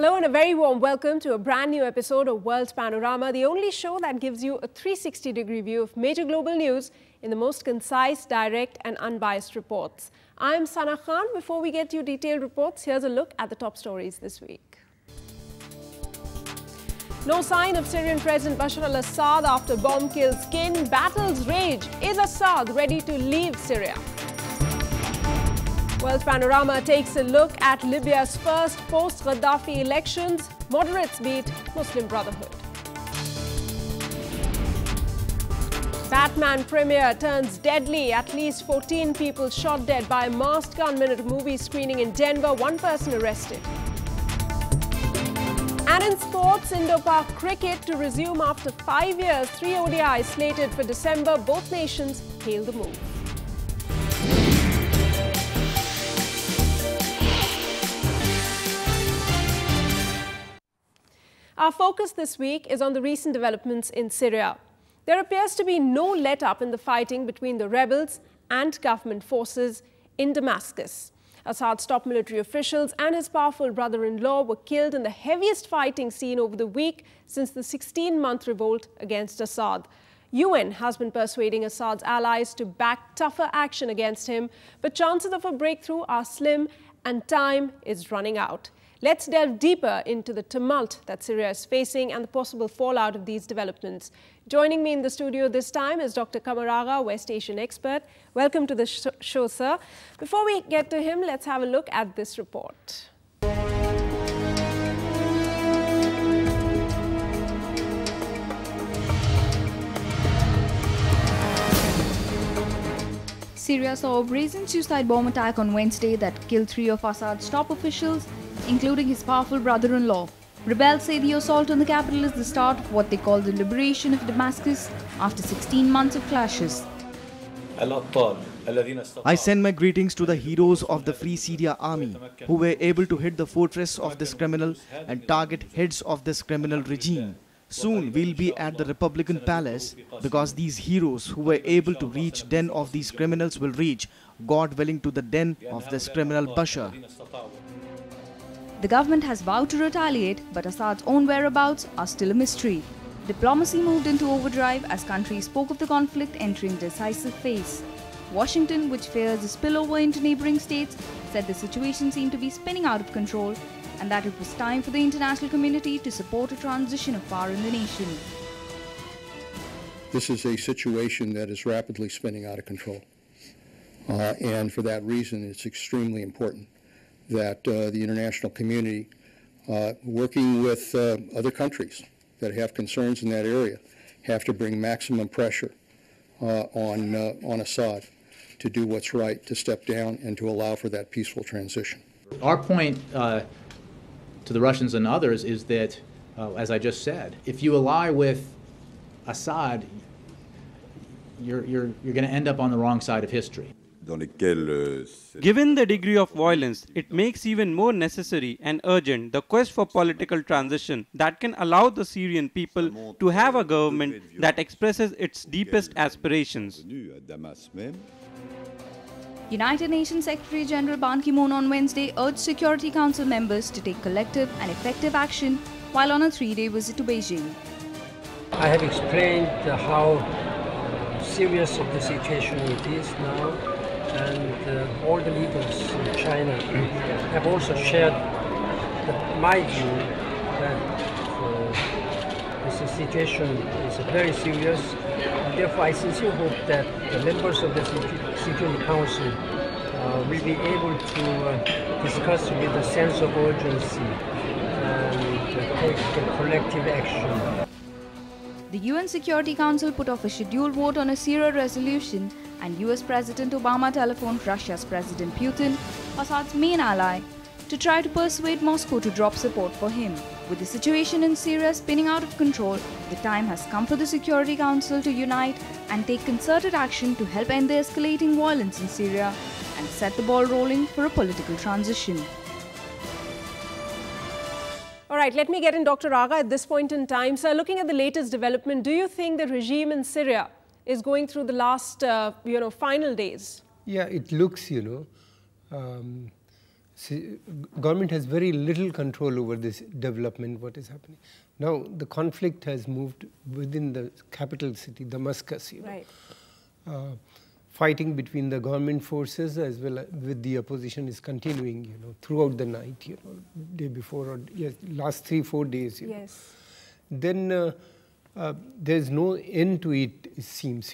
Hello and a very warm welcome to a brand new episode of World Panorama, the only show that gives you a 360-degree view of major global news in the most concise, direct and unbiased reports. I'm Sana Khan. Before we get you detailed reports, here's a look at the top stories this week. No sign of Syrian President Bashar al-Assad after bomb kills kin. Battles rage. Is Assad ready to leave Syria? World Panorama takes a look at Libya's first post-Gaddafi elections. Moderates beat Muslim Brotherhood. Batman premiere turns deadly. At least 14 people shot dead by a masked gunman at a movie screening in Denver. One person arrested. And in sports, Indo-Pak cricket to resume after 5 years. 3 ODIs slated for December. Both nations hail the move. Our focus this week is on the recent developments in Syria. There appears to be no let-up in the fighting between the rebels and government forces in Damascus. Assad's top military officials and his powerful brother-in-law were killed in the heaviest fighting seen over the week since the 16-month revolt against Assad. UN has been persuading Assad's allies to back tougher action against him, but chances of a breakthrough are slim and time is running out. Let's delve deeper into the tumult that Syria is facing and the possible fallout of these developments. Joining me in the studio this time is Dr. Panorama, West Asian expert. Welcome to the show, sir. Before we get to him, let's have a look at this report. Syria saw a brazen suicide bomb attack on Wednesday that killed 3 of Assad's top officials, including his powerful brother-in-law. Rebels say the assault on the capital is the start of what they call the liberation of Damascus after 16 months of clashes. I send my greetings to the heroes of the Free Syria Army who were able to hit the fortress of this criminal and target heads of this criminal regime. Soon we'll be at the Republican Palace because these heroes who were able to reach den of these criminals will reach, God willing, to the den of this criminal Bashar. The government has vowed to retaliate, but Assad's own whereabouts are still a mystery. Diplomacy moved into overdrive as countries spoke of the conflict entering a decisive phase. Washington, which fears a spillover into neighboring states, said the situation seemed to be spinning out of control and that it was time for the international community to support a transition of power in the nation. This is a situation that is rapidly spinning out of control. And for that reason, it's extremely important that the international community, working with other countries that have concerns in that area, have to bring maximum pressure on Assad to do what's right, to step down and to allow for that peaceful transition. Our point to the Russians and others is that, as I just said, if you ally with Assad, you're going to end up on the wrong side of history. Given the degree of violence, it makes even more necessary and urgent the quest for political transition that can allow the Syrian people to have a government that expresses its deepest aspirations. United Nations Secretary General Ban Ki-moon on Wednesday urged Security Council members to take collective and effective action while on a 3-day visit to Beijing. I have explained how serious of the situation it is now, and all the leaders in China have also shared my view that this situation is very serious. And therefore, I sincerely hope that the members of the Security Council will be able to discuss with a sense of urgency and take collective action. The UN Security Council put off a scheduled vote on a Syria resolution, and US President Obama telephoned Russia's President Putin, Assad's main ally, to try to persuade Moscow to drop support for him. With the situation in Syria spinning out of control, the time has come for the Security Council to unite and take concerted action to help end the escalating violence in Syria and set the ball rolling for a political transition. All right, let me get in Dr. Agha at this point in time. Sir, looking at the latest development, do you think the regime in Syria is going through the last, final days? Yeah, it looks, government has very little control over this development, what is happening. Now, the conflict has moved within the capital city, Damascus. Right. Fighting between the government forces as well as with the opposition is continuing, throughout the night, day before or last 3-4 days. Yes. Then there's no end to it, it seems,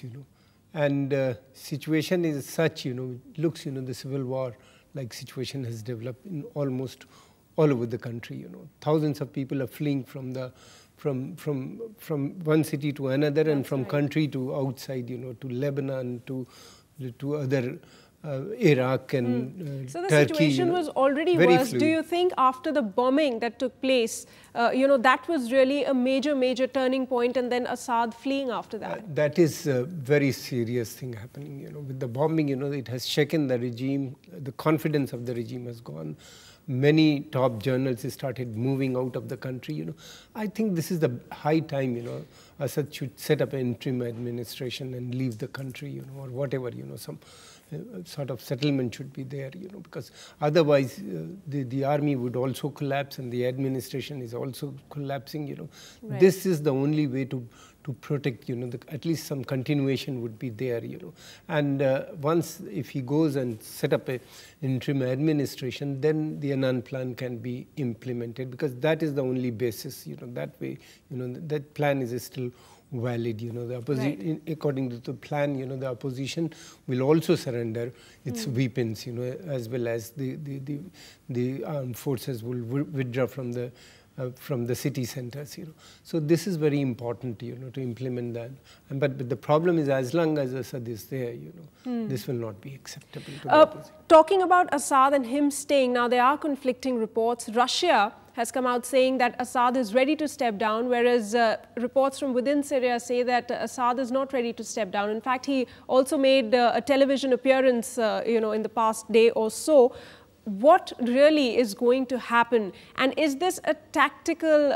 and situation is such, it looks, the civil war like situation has developed in almost all over the country. Thousands of people are fleeing from one city to another. That's and from right. country to outside, to Lebanon, to other Iraq and So the Turkey, situation was already worse. fluid. Do you think after the bombing that took place, that was really a major turning point, and then Assad fleeing after that? That is a very serious thing happening. With the bombing, it has shaken the regime. The confidence of the regime has gone. Many top journals started moving out of the country. I think this is the high time. Assad should set up an interim administration and leave the country. Or whatever. Some sort of settlement should be there. Because otherwise the army would also collapse and the administration is also collapsing. Right. This is the only way to protect, at least some continuation would be there, And once, if he goes and set up an interim administration, then the Annan plan can be implemented, because that is the only basis, that way, that plan is still valid, the opposition, right. According to the plan, the opposition will also surrender its weapons, as well as the armed forces will withdraw from the city centers, So this is very important, to implement that. But the problem is, as long as Assad is there, this will not be acceptable to the opposition. Talking about Assad and him staying, now there are conflicting reports. Russia has come out saying that Assad is ready to step down, whereas reports from within Syria say that Assad is not ready to step down. In fact, he also made a television appearance, in the past day or so. What really is going to happen, and is this a tactical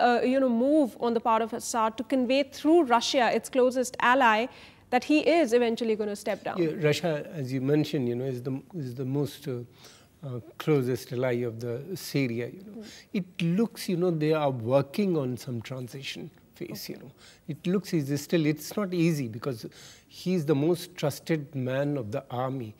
move on the part of Assad to convey through Russia, its closest ally, that he is eventually going to step down? Yeah, Russia, as you mentioned, is the most closest ally of the Syria. It looks, they are working on some transition phase. It looks still, it's not easy, because he's the most trusted man of the army.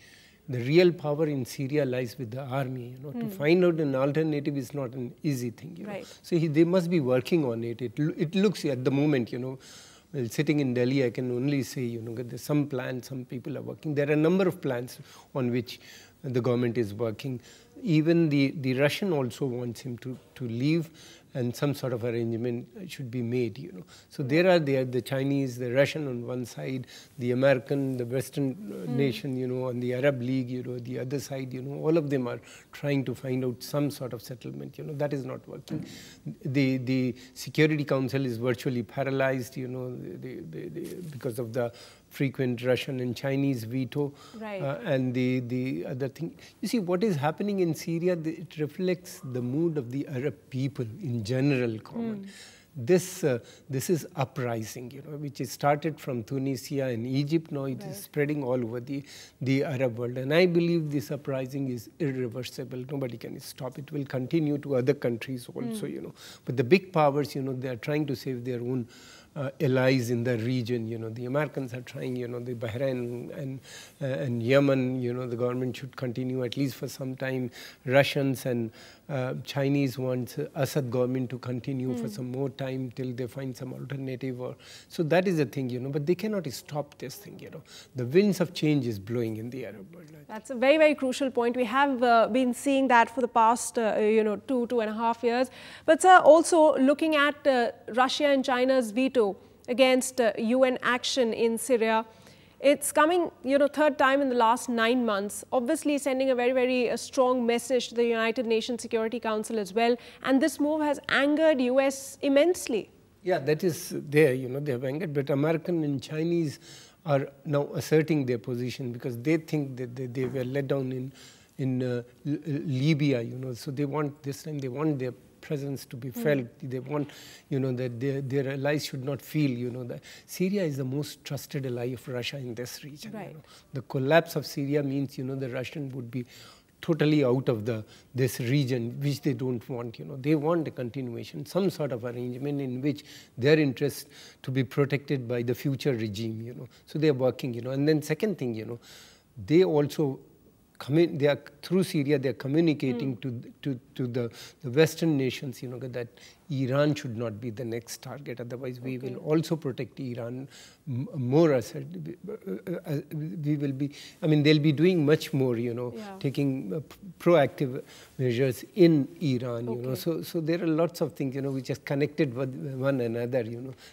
The real power in Syria lies with the army. To find out an alternative is not an easy thing. Right. So they must be working on it. It looks at the moment, well, sitting in Delhi, I can only say, there's some plans, some people are working. There are a number of plans on which the government is working. Even the Russian also wants him to leave, and some sort of arrangement should be made, So there are the Chinese, the Russian on one side, the American, the Western nation, on the Arab League, the other side, all of them are trying to find out some sort of settlement, that is not working. The Security Council is virtually paralyzed, because of the frequent Russian and Chinese veto. Right. And the other thing, you see, what is happening in Syria, it reflects the mood of the Arab people in general. This is uprising, which is started from Tunisia and Egypt. Now it is spreading all over the Arab world. And I believe this uprising is irreversible. Nobody can stop it. It will continue to other countries also, But the big powers, they are trying to save their own allies in the region. The Americans are trying, the Bahrain and Yemen, the government should continue at least for some time. Russians and Chinese want Assad government to continue for some more time till they find some alternative. So that is the thing, but they cannot stop this thing, The winds of change is blowing in the Arab world. That's a very crucial point. We have been seeing that for the past, 2.5 years. But sir, also looking at Russia and China's veto against UN action in Syria, it's coming, third time in the last 9 months, obviously sending a very strong message to the United Nations Security Council as well. And this move has angered US immensely. Yeah, that is there, they have angered, but American and Chinese are now asserting their position, because they think that they were let down in Libya, so they want, this time they want their presence to be felt. They want, that their allies should not feel, that Syria is the most trusted ally of Russia in this region. Right. The collapse of Syria means, the Russian would be totally out of this region, which they don't want. They want a continuation, some sort of arrangement in which their interests to be protected by the future regime. So they are working. And then second thing, they also through Syria, they are communicating to the Western nations, that Iran should not be the next target. Otherwise, we will also protect Iran more. We will be. I mean, they'll be doing much more. Taking proactive measures in Iran. So there are lots of things. Which are connected with one another.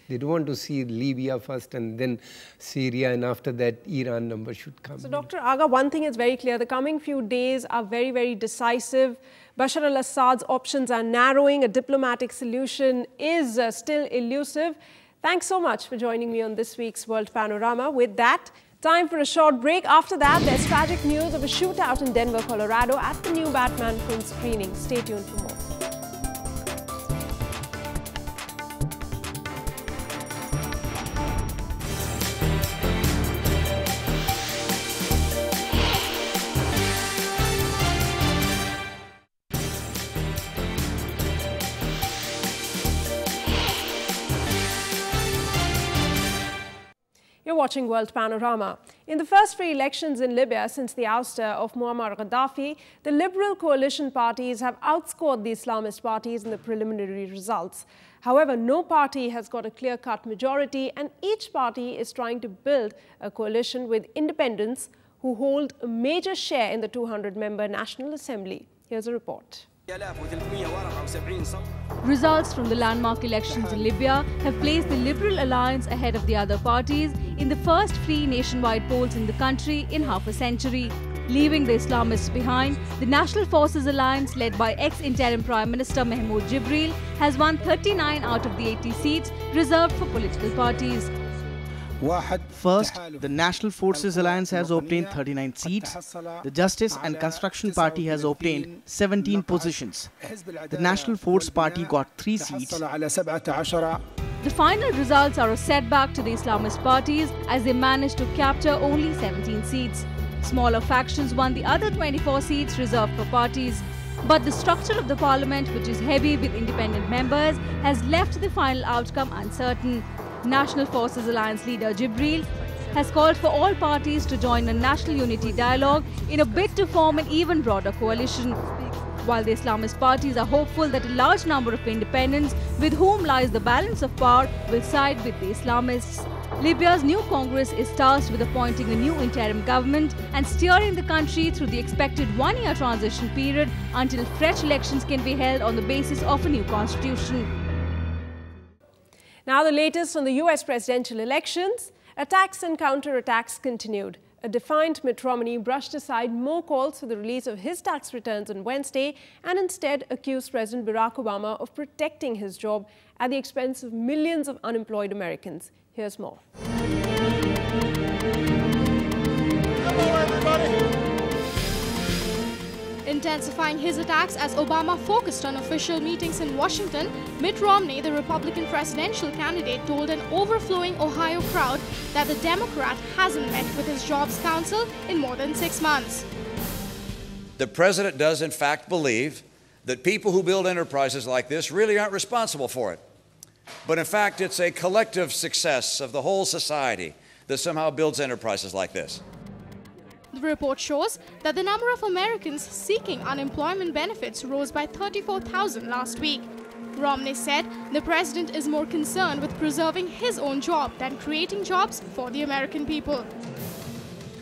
They don't want to see Libya first and then Syria, and after that, Iran number should come. So, Dr. Aga, one thing is very clear: the coming few days are very, very decisive. Bashar al-Assad's options are narrowing. A diplomatic solution is still elusive. Thanks so much for joining me on this week's World Panorama. With that, time for a short break. After that, there's tragic news of a shootout in Denver, Colorado at the new Batman film screening. Stay tuned for more. You're watching World Panorama. In the first free elections in Libya since the ouster of Muammar Gaddafi, the liberal coalition parties have outscored the Islamist parties in the preliminary results. However, no party has got a clear-cut majority, and each party is trying to build a coalition with independents who hold a major share in the 200-member National Assembly. Here's a report. Results from the landmark elections in Libya have placed the Liberal Alliance ahead of the other parties in the first free nationwide polls in the country in half a century. Leaving the Islamists behind, the National Forces Alliance, led by ex-interim Prime Minister Mahmoud Jibril, has won 39 out of the 80 seats reserved for political parties. First, the National Forces Alliance has obtained 39 seats. The Justice and Construction Party has obtained 17 positions. The National Force Party got 3 seats. The final results are a setback to the Islamist parties as they managed to capture only 17 seats. Smaller factions won the other 24 seats reserved for parties. But the structure of the parliament, which is heavy with independent members, has left the final outcome uncertain. National Forces Alliance leader Jibril has called for all parties to join a national unity dialogue in a bid to form an even broader coalition. While the Islamist parties are hopeful that a large number of independents with whom lies the balance of power will side with the Islamists. Libya's new Congress is tasked with appointing a new interim government and steering the country through the expected one-year transition period until fresh elections can be held on the basis of a new constitution. Now the latest on the US presidential elections. Attacks and counterattacks continued. A defiant Mitt Romney brushed aside more calls for the release of his tax returns on Wednesday and instead accused President Barack Obama of protecting his job at the expense of millions of unemployed Americans. Here's more. Hello, everybody. Intensifying his attacks as Obama focused on official meetings in Washington, Mitt Romney, the Republican presidential candidate, told an overflowing Ohio crowd that the Democrat hasn't met with his Jobs Council in more than 6 months. The president does, in fact, believe that people who build enterprises like this really aren't responsible for it. But in fact, it's a collective success of the whole society that somehow builds enterprises like this. The report shows that the number of Americans seeking unemployment benefits rose by 34,000 last week. Romney said the president is more concerned with preserving his own job than creating jobs for the American people.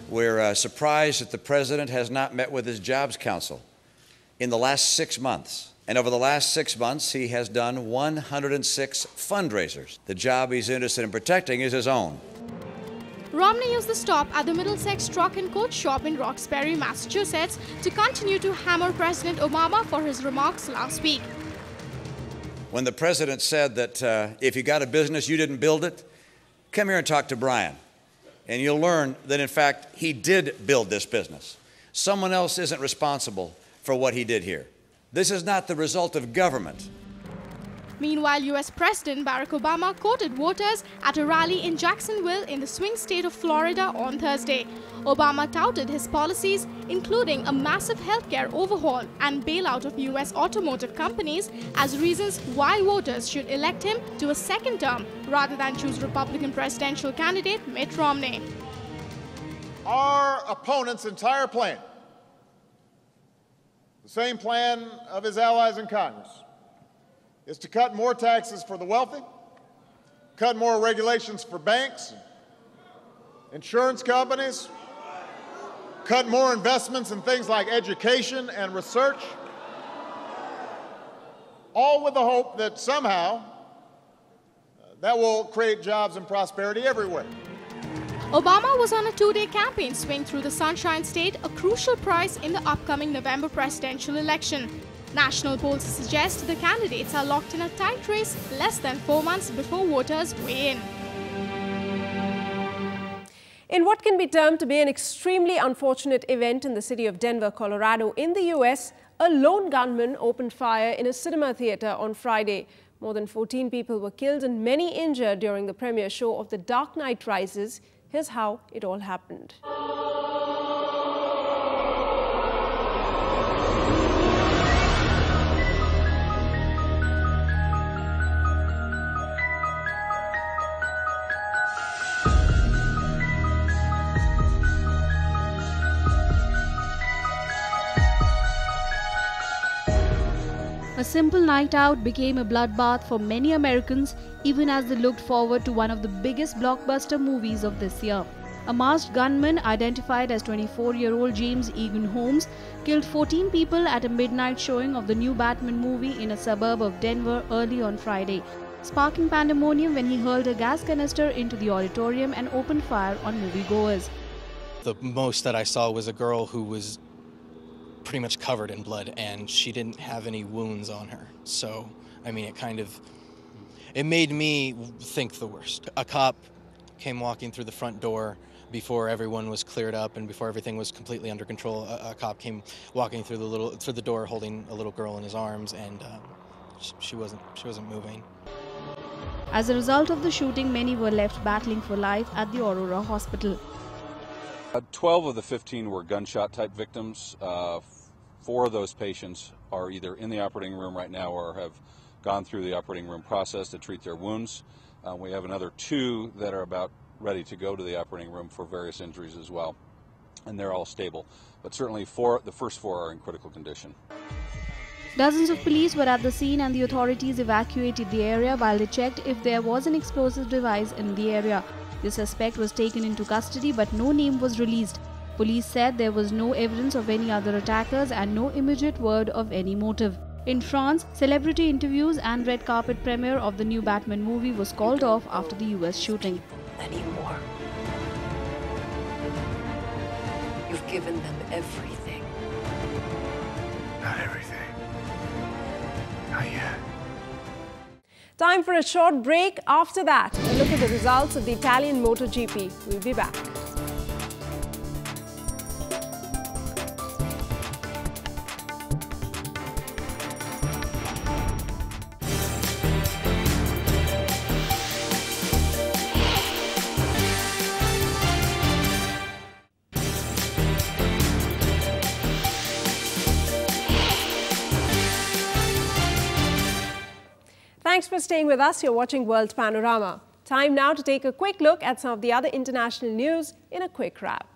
We're surprised that the president has not met with his Jobs Council in the last 6 months. And over the last 6 months, he has done 106 fundraisers. The job he's interested in protecting is his own. Romney used the stop at the Middlesex Truck and Coach Shop in Roxbury, Massachusetts, to continue to hammer President Obama for his remarks last week. When the president said that if you got a business, you didn't build it, come here and talk to Brian, and you'll learn that, in fact, he did build this business. Someone else isn't responsible for what he did here. This is not the result of government. Meanwhile, US President Barack Obama courted voters at a rally in Jacksonville in the swing state of Florida on Thursday. Obama touted his policies, including a massive healthcare overhaul and bailout of US automotive companies, as reasons why voters should elect him to a second term rather than choose Republican presidential candidate Mitt Romney. Our opponent's entire plan, the same plan of his allies in Congress, is to cut more taxes for the wealthy, cut more regulations for banks, insurance companies, cut more investments in things like education and research, all with the hope that somehow that will create jobs and prosperity everywhere. Obama was on a two-day campaign swing through the Sunshine State, a crucial prize in the upcoming November presidential election. National polls suggest the candidates are locked in a tight race less than 4 months before voters weigh in. In what can be termed to be an extremely unfortunate event in the city of Denver, Colorado, in the US, a lone gunman opened fire in a cinema theater on Friday. More than 14 people were killed and many injured during the premiere show of The Dark Knight Rises. Here's how it all happened. A simple night out became a bloodbath for many Americans, even as they looked forward to one of the biggest blockbuster movies of this year. A masked gunman, identified as 24-year-old James Egan Holmes, killed 14 people at a midnight showing of the new Batman movie in a suburb of Denver early on Friday, sparking pandemonium when he hurled a gas canister into the auditorium and opened fire on moviegoers. The most that I saw was a girl who was pretty much covered in blood, and she didn't have any wounds on her. So, I mean, it made me think the worst. A cop came walking through the front door before everyone was cleared up and before everything was completely under control. A cop came walking through the door holding a little girl in his arms, and she wasn't moving. As a result of the shooting, many were left battling for life at the Aurora Hospital. 12 of the 15 were gunshot-type victims. 4 of those patients are either in the operating room right now or have gone through the operating room process to treat their wounds. We have another 2 that are about ready to go to the operating room for various injuries as well, and they're all stable. But certainly the first 4 are in critical condition. Dozens of police were at the scene and the authorities evacuated the area while they checked if there was an explosive device in the area. The suspect was taken into custody, but no name was released. Police said there was no evidence of any other attackers and no immediate word of any motive. In France, celebrity interviews and red carpet premiere of the new Batman movie was called off after the US shooting. Anymore. You've given them everything. Not everything. Not yet. Time for a short break. After that, a look at the results of the Italian MotoGP. We'll be back. Thanks for staying with us. You're watching World Panorama. Time now to take a quick look at some of the other international news in a quick wrap.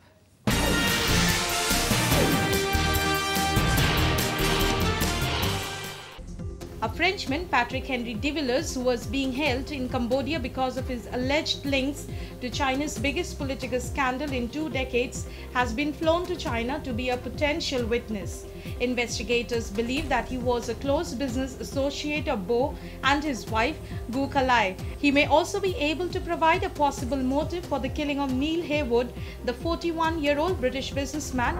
A Frenchman, Patrick Henry de Villers, who was being held in Cambodia because of his alleged links to China's biggest political scandal in 2 decades, has been flown to China to be a potential witness. Investigators believe that he was a close business associate of Bo and his wife, Gu Kalai. He may also be able to provide a possible motive for the killing of Neil Haywood, the 41-year-old British businessman.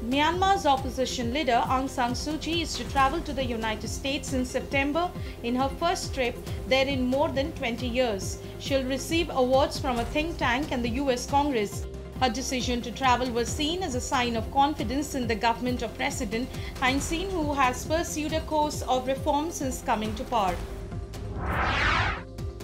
Myanmar's opposition leader Aung San Suu Kyi is to travel to the United States in September in her first trip there in more than 20 years. She'll receive awards from a think tank and the US Congress. Her decision to travel was seen as a sign of confidence in the government of President Thein Sein, who has pursued a course of reform since coming to power.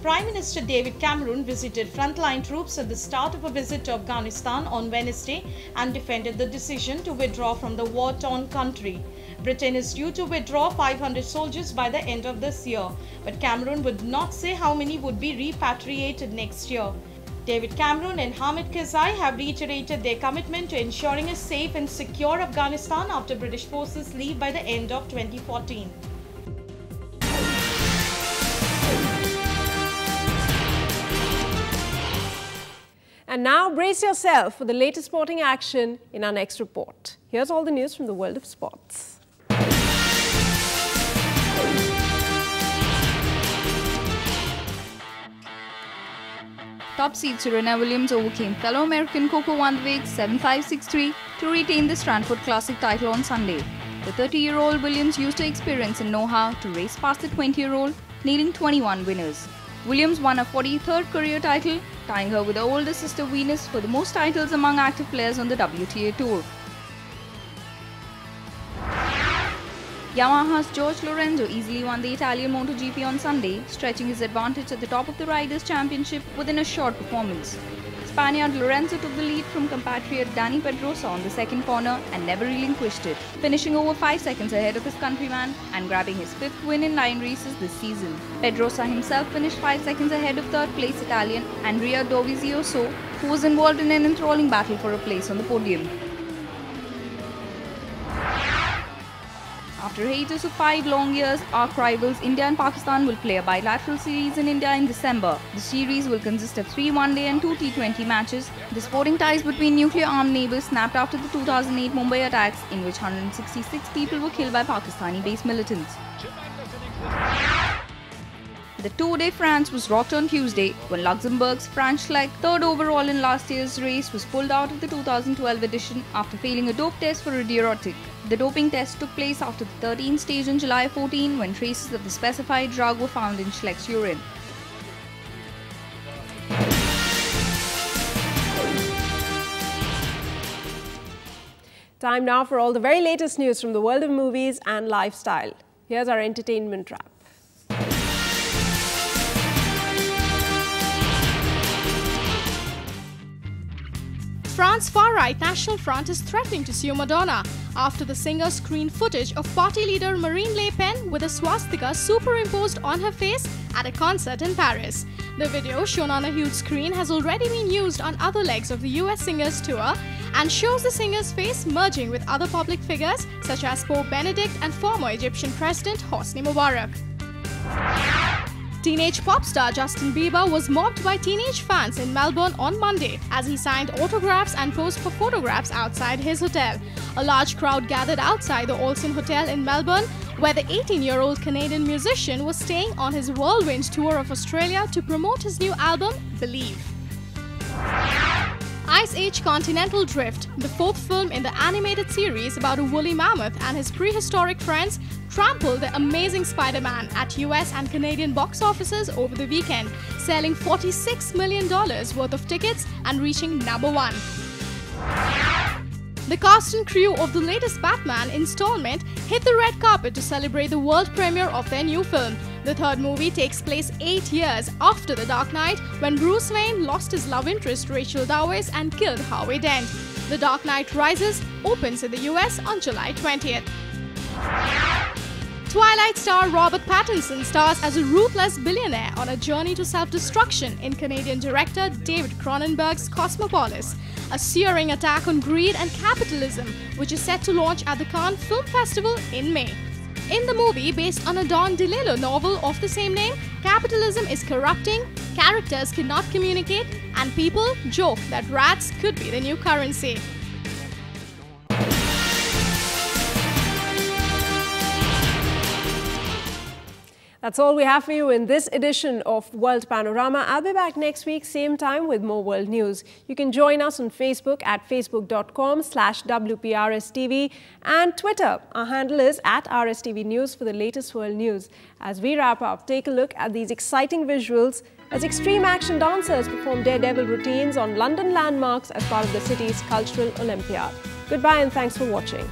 Prime Minister David Cameron visited frontline troops at the start of a visit to Afghanistan on Wednesday and defended the decision to withdraw from the war-torn country. Britain is due to withdraw 500 soldiers by the end of this year, but Cameron would not say how many would be repatriated next year. David Cameron and Hamid Karzai have reiterated their commitment to ensuring a safe and secure Afghanistan after British forces leave by the end of 2014. And now brace yourself for the latest sporting action in our next report. Here's all the news from the world of sports. Top seed Serena Williams overcame fellow American Coco Vandeweghe 7-5-6-3 to retain the Stanford Classic title on Sunday. The 30-year-old Williams used her experience and know-how to race past the 20-year-old, nailing 21 winners. Williams won her 43rd career title, tying her with her older sister Venus for the most titles among active players on the WTA Tour. Yamaha's George Lorenzo easily won the Italian MotoGP on Sunday, stretching his advantage at the top of the Riders' Championship within a short performance. Spaniard Lorenzo took the lead from compatriot Dani Pedrosa on the second corner and never relinquished it, finishing over 5 seconds ahead of his countryman and grabbing his 5th win in 9 races this season. Pedrosa himself finished 5 seconds ahead of third-place Italian Andrea Dovizioso, who was involved in an enthralling battle for a place on the podium. After a hiatus of 5 long years, arch rivals India and Pakistan will play a bilateral series in India in December. The series will consist of 3 one-day and 2 T20 matches. The sporting ties between nuclear-armed neighbours snapped after the 2008 Mumbai attacks, in which 166 people were killed by Pakistani-based militants. The Tour de France was rocked on Tuesday when Luxembourg's Franz Schleck, 3rd overall in last year's race, was pulled out of the 2012 edition after failing a dope test for a diuretic. The doping test took place after the 13th stage on July 14 when traces of the specified drug were found in Schleck's urine. Time now for all the very latest news from the world of movies and lifestyle. Here's our entertainment wrap. France's far-right National Front is threatening to sue Madonna after the singer screened footage of party leader Marine Le Pen with a swastika superimposed on her face at a concert in Paris. The video, shown on a huge screen, has already been used on other legs of the US singer's tour and shows the singer's face merging with other public figures such as Pope Benedict and former Egyptian President Hosni Mubarak. Teenage pop star Justin Bieber was mobbed by teenage fans in Melbourne on Monday as he signed autographs and posed for photographs outside his hotel. A large crowd gathered outside the Olsen Hotel in Melbourne, where the 18-year-old Canadian musician was staying on his whirlwind tour of Australia to promote his new album, Believe. Ice Age Continental Drift, the 4th film in the animated series about a woolly mammoth and his prehistoric friends, trampled the Amazing Spider-Man at US and Canadian box offices over the weekend, selling $46 million worth of tickets and reaching #1. The cast and crew of the latest Batman installment hit the red carpet to celebrate the world premiere of their new film. The third movie takes place 8 years after The Dark Knight, when Bruce Wayne lost his love interest Rachel Dawes and killed Harvey Dent. The Dark Knight Rises opens in the US on July 20th. Twilight star Robert Pattinson stars as a ruthless billionaire on a journey to self-destruction in Canadian director David Cronenberg's Cosmopolis, a searing attack on greed and capitalism, which is set to launch at the Cannes Film Festival in May. In the movie, based on a Don DeLillo novel of the same name, capitalism is corrupting, characters cannot communicate, and people joke that rats could be the new currency. That's all we have for you in this edition of World Panorama. I'll be back next week, same time, with more world news. You can join us on Facebook at facebook.com/WPRSTV and Twitter. Our handle is @RSTV News for the latest world news. As we wrap up, take a look at these exciting visuals as extreme action dancers perform daredevil routines on London landmarks as part of the city's Cultural Olympiad. Goodbye and thanks for watching.